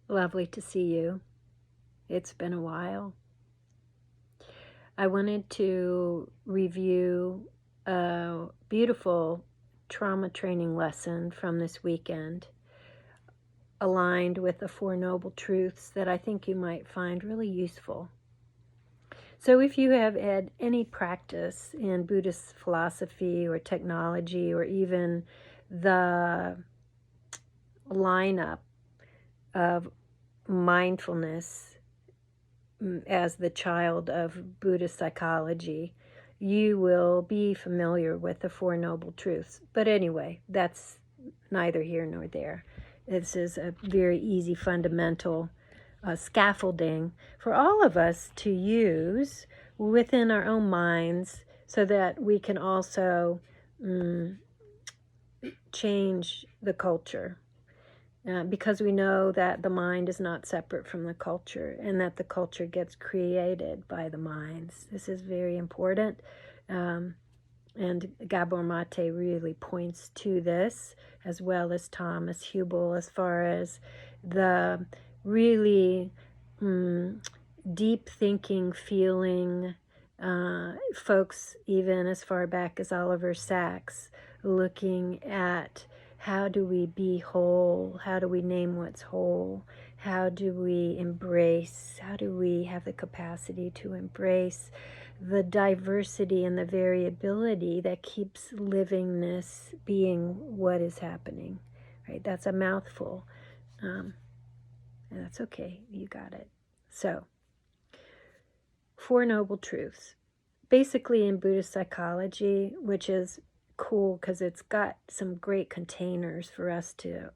Lovely to see you. It's been a while. I wanted to review a beautiful trauma training lesson from this weekend, aligned with the Four Noble Truths that I think you might find really useful. So if you have had any practice in Buddhist philosophy or technology or even the lineup of mindfulness as the child of Buddhist psychology, you will be familiar with the Four Noble Truths. But anyway, that's neither here nor there. This is a very easy fundamental scaffolding for all of us to use within our own minds so that we can also change the culture. Because we know that the mind is not separate from the culture and that the culture gets created by the minds. This is very important. And Gabor Mate really points to this, as well as Thomas Hubel, as far as the really deep thinking, feeling folks, even as far back as Oliver Sacks, looking at how do we be whole? How do we name what's whole? How do we embrace? How do we have the capacity to embrace the diversity and the variability that keeps livingness being what is happening? Right? That's a mouthful. And that's okay. You got it. So, Four Noble Truths. Basically in Buddhist psychology, which is cool because it's got some great containers for us to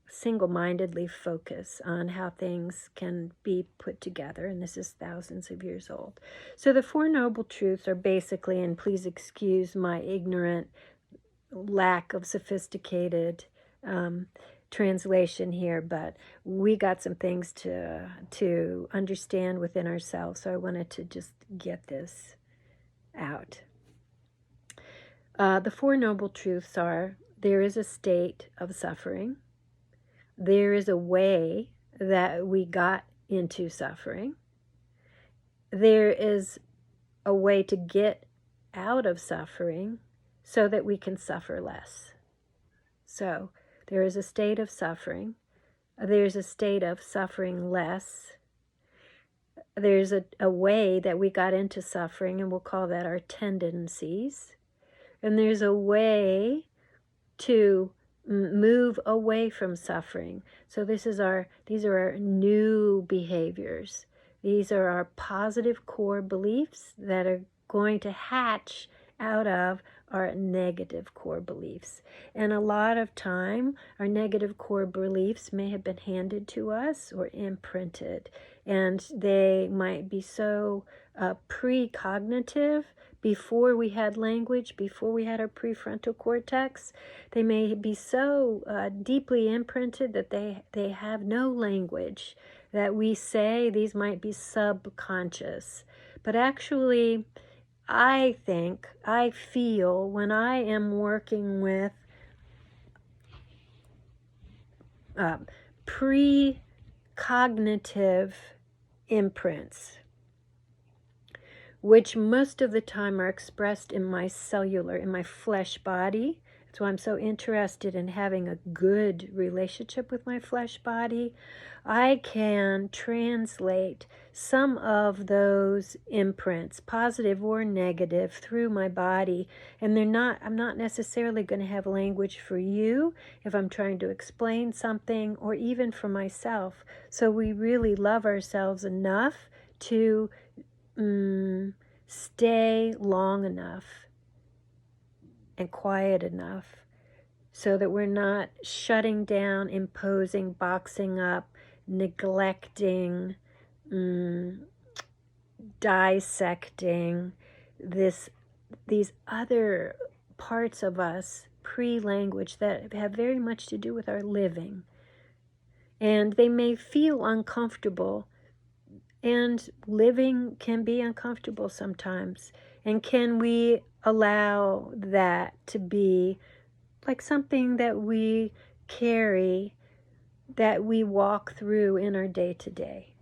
single-mindedly focus on how things can be put together, and this is thousands of years old. So the Four Noble Truths are basically, and please excuse my ignorant lack of sophisticated translation here, but we got some things to understand within ourselves, so I wanted to just get this out. The Four Noble Truths are: there is a state of suffering. There is a way that we got into suffering. There is a way to get out of suffering so that we can suffer less. So there is a state of suffering. There's a state of suffering less. There's a way that we got into suffering, and we'll call that our tendencies. And there's a way to move away from suffering. So these are our new behaviors. These are our positive core beliefs that are going to hatch out of our negative core beliefs. And a lot of time, our negative core beliefs may have been handed to us or imprinted, and they might be so precognitive before we had language, before we had our prefrontal cortex. They may be so deeply imprinted that they have no language that we say. These might be subconscious. But actually, I feel when I am working with precognitive imprints, which most of the time are expressed in my flesh body. That's why I'm so interested in having a good relationship with my flesh body. I can translate some of those imprints, positive or negative, through my body. And I'm not necessarily going to have language for you if I'm trying to explain something, or even for myself. So we really love ourselves enough to stay long enough and quiet enough so that we're not shutting down, imposing, boxing up, neglecting, dissecting these other parts of us pre-language that have very much to do with our living. And they may feel uncomfortable. And living can be uncomfortable sometimes. And can we allow that to be like something that we carry that we walk through in our day-to-day.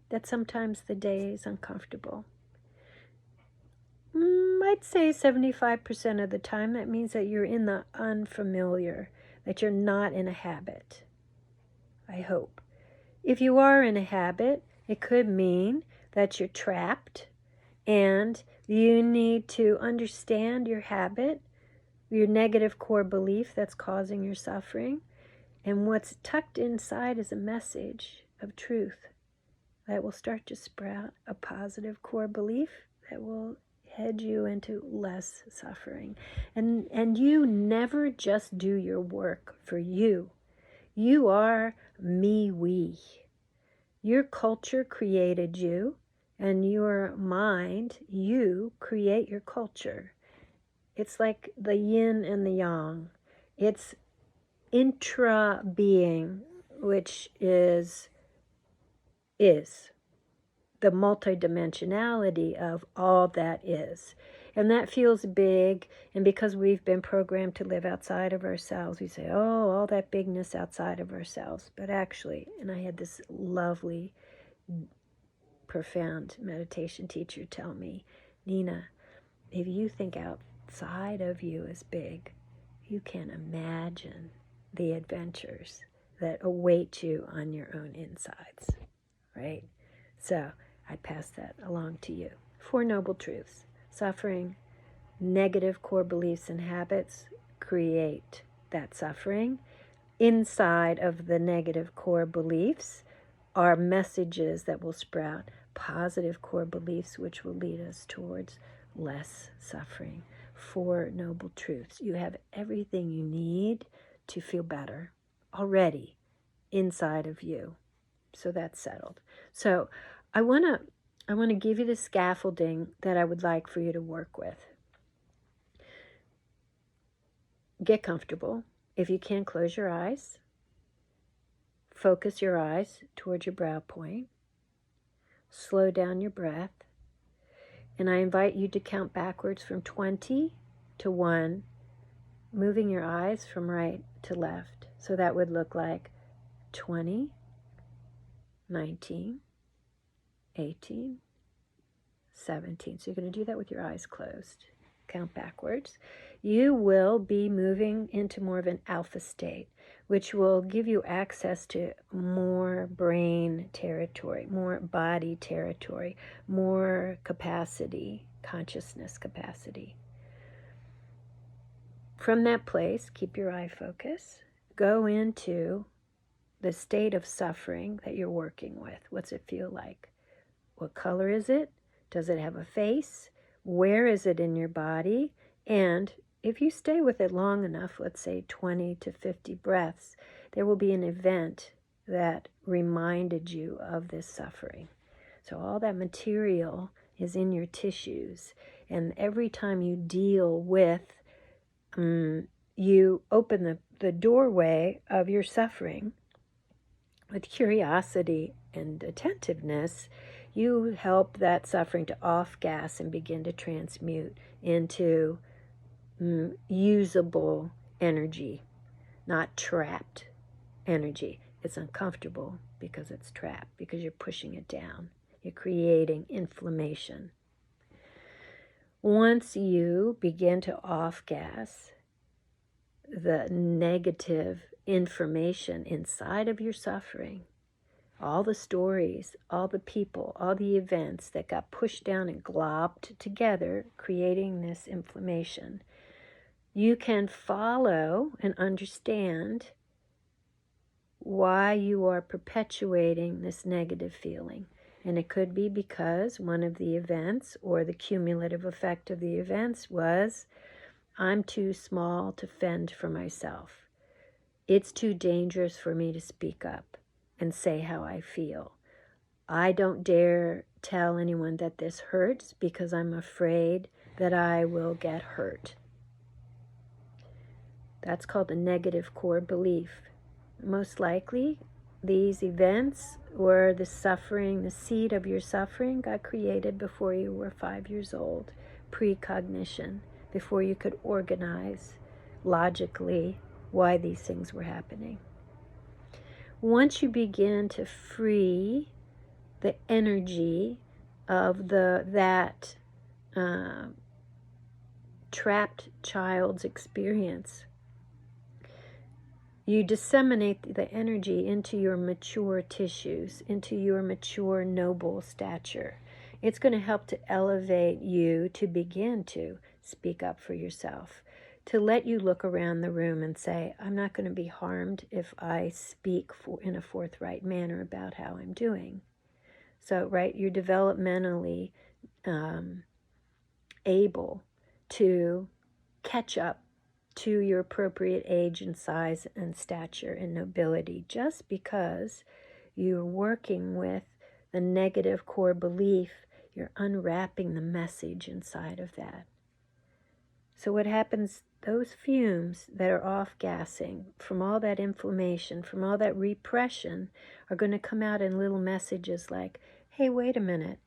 That sometimes the day is uncomfortable. I'd say 75% of the time that means that you're in the unfamiliar, that you're not in a habit. I hope. If you are in a habit, it could mean that you're trapped and you need to understand your habit, your negative core belief that's causing your suffering. And what's tucked inside is a message of truth that will start to sprout a positive core belief that will head you into less suffering. And you never just do your work for you. You are me, we. Your culture created you, and your mind, you create your culture. It's like the yin and the yang. It's intra-being, which is the multidimensionality of all that is. And that feels big, and because we've been programmed to live outside of ourselves, we say, oh, all that bigness outside of ourselves. But actually, and I had this lovely, profound meditation teacher tell me, Nina, if you think outside of you is big, you can imagine the adventures that await you on your own insides, right? So I pass that along to you. 4 noble truths. Suffering, negative core beliefs and habits create that suffering. Inside of the negative core beliefs are messages that will sprout positive core beliefs, which will lead us towards less suffering. 4 noble truths. You have everything you need to feel better already inside of you. So that's settled. So I want to give you the scaffolding that I would like for you to work with. Get comfortable. If you can, close your eyes. Focus your eyes towards your brow point. Slow down your breath. And I invite you to count backwards from 20 to 1, moving your eyes from right to left. So that would look like 20, 19, 18, 17. So you're going to do that with your eyes closed. Count backwards. You will be moving into more of an alpha state, which will give you access to more brain territory, more body territory, more capacity, consciousness capacity. From that place, keep your eye focus. Go into the state of suffering that you're working with. What's it feel like? What color is it? Does it have a face? Where is it in your body? And if you stay with it long enough, let's say 20 to 50 breaths, there will be an event that reminded you of this suffering. So all that material is in your tissues. And every time you deal with, you open the doorway of your suffering with curiosity and attentiveness, you help that suffering to off-gas and begin to transmute into usable energy, not trapped energy. It's uncomfortable because it's trapped, because you're pushing it down. You're creating inflammation. Once you begin to off-gas the negative information inside of your suffering, all the stories, all the people, all the events that got pushed down and globbed together, creating this inflammation, you can follow and understand why you are perpetuating this negative feeling. And it could be because one of the events or the cumulative effect of the events was, I'm too small to fend for myself. It's too dangerous for me to speak up and say how I feel. I don't dare tell anyone that this hurts because I'm afraid that I will get hurt. That's called a negative core belief. Most likely, these events or the suffering, the seed of your suffering got created before you were 5 years old, precognition, before you could organize logically why these things were happening. once you begin to free the energy of that trapped child's experience, you disseminate the energy into your mature tissues, into your mature noble stature. It's going to help to elevate you to begin to speak up for yourself, to let you look around the room and say, I'm not going to be harmed if I speak in a forthright manner about how I'm doing. So, right, you're developmentally able to catch up to your appropriate age and size and stature and nobility, just because you're working with the negative core belief. You're unwrapping the message inside of that. So what happens, those fumes that are off-gassing from all that inflammation, from all that repression, are going to come out in little messages like, hey, wait a minute,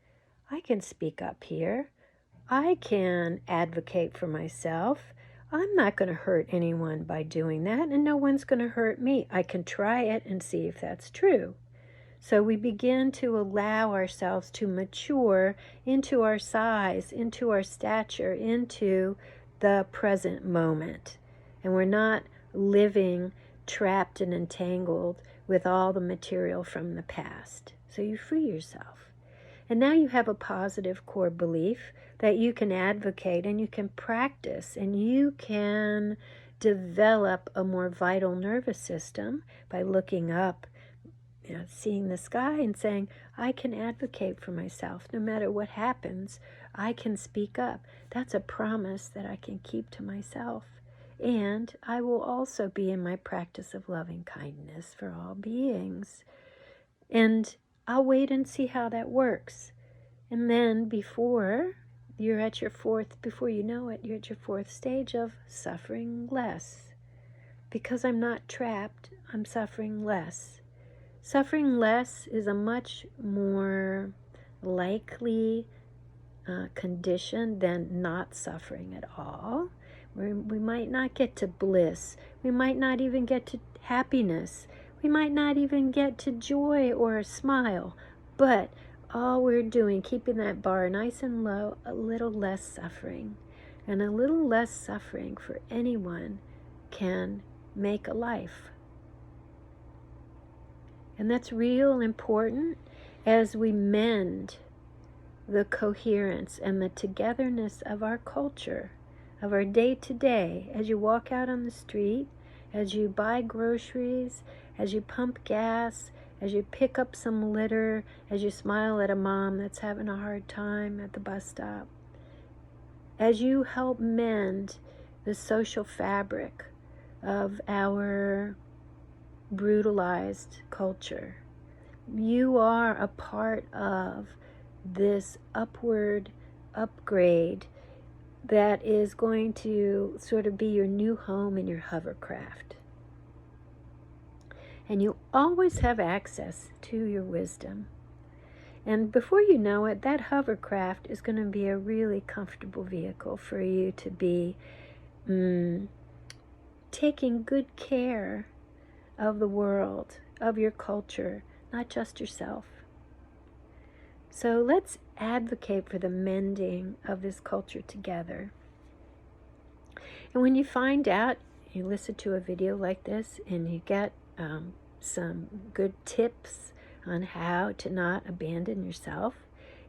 I can speak up here. I can advocate for myself. I'm not going to hurt anyone by doing that, and no one's going to hurt me. I can try it and see if that's true. So we begin to allow ourselves to mature into our size, into our stature, into the present moment. And we're not living trapped and entangled with all the material from the past. So you free yourself. And now you have a positive core belief that you can advocate and you can practice and you can develop a more vital nervous system by looking up, seeing the sky and saying, I can advocate for myself. No matter what happens, I can speak up. That's a promise that I can keep to myself. And I will also be in my practice of loving kindness for all beings. And I'll wait and see how that works. And then before you know it, you're at your fourth stage of suffering less. Because I'm not trapped, I'm suffering less. Suffering less is a much more likely condition than not suffering at all. We might not get to bliss. We might not even get to happiness. We might not even get to joy or a smile. But all we're doing, keeping that bar nice and low, a little less suffering. And a little less suffering for anyone can make a life. And that's real important as we mend the coherence and the togetherness of our culture, of our day-to-day, as you walk out on the street, as you buy groceries, as you pump gas, as you pick up some litter, as you smile at a mom that's having a hard time at the bus stop, as you help mend the social fabric of our brutalized culture. You are a part of this upward upgrade that is going to sort of be your new home in your hovercraft. And you always have access to your wisdom. And before you know it, that hovercraft is going to be a really comfortable vehicle for you to be taking good care of the world, of your culture, not just yourself. So let's advocate for the mending of this culture together. And when you find out, you listen to a video like this and you get some good tips on how to not abandon yourself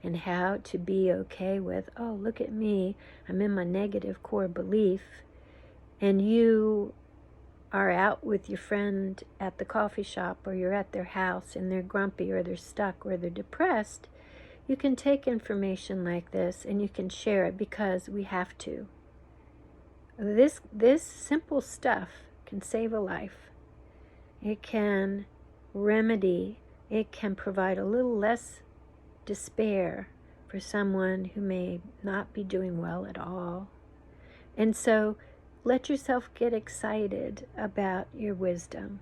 and how to be okay with, oh, look at me, I'm in my negative core belief, and you are out with your friend at the coffee shop or you're at their house and they're grumpy or they're stuck or they're depressed, you can take information like this and you can share it because we have to. This simple stuff can save a life. It can remedy, it can provide a little less despair for someone who may not be doing well at all. And so let yourself get excited about your wisdom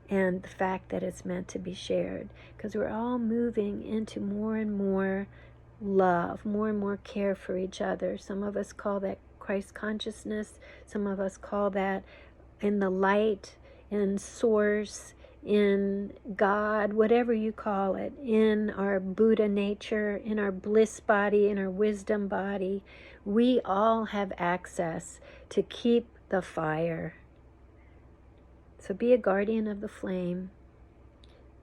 and the fact that it's meant to be shared, because we're all moving into more and more love, more and more care for each other. Some of us call that Christ consciousness. Some of us call that in the light, in source, in God, whatever you call it, in our Buddha nature, in our bliss body, in our wisdom body, we all have access to keep the fire. So be a guardian of the flame.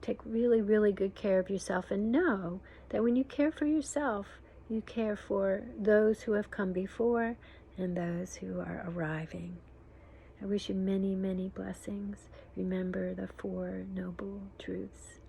Take really, really good care of yourself, and know that when you care for yourself, you care for those who have come before and those who are arriving. I wish you many, many blessings. Remember the Four Noble Truths.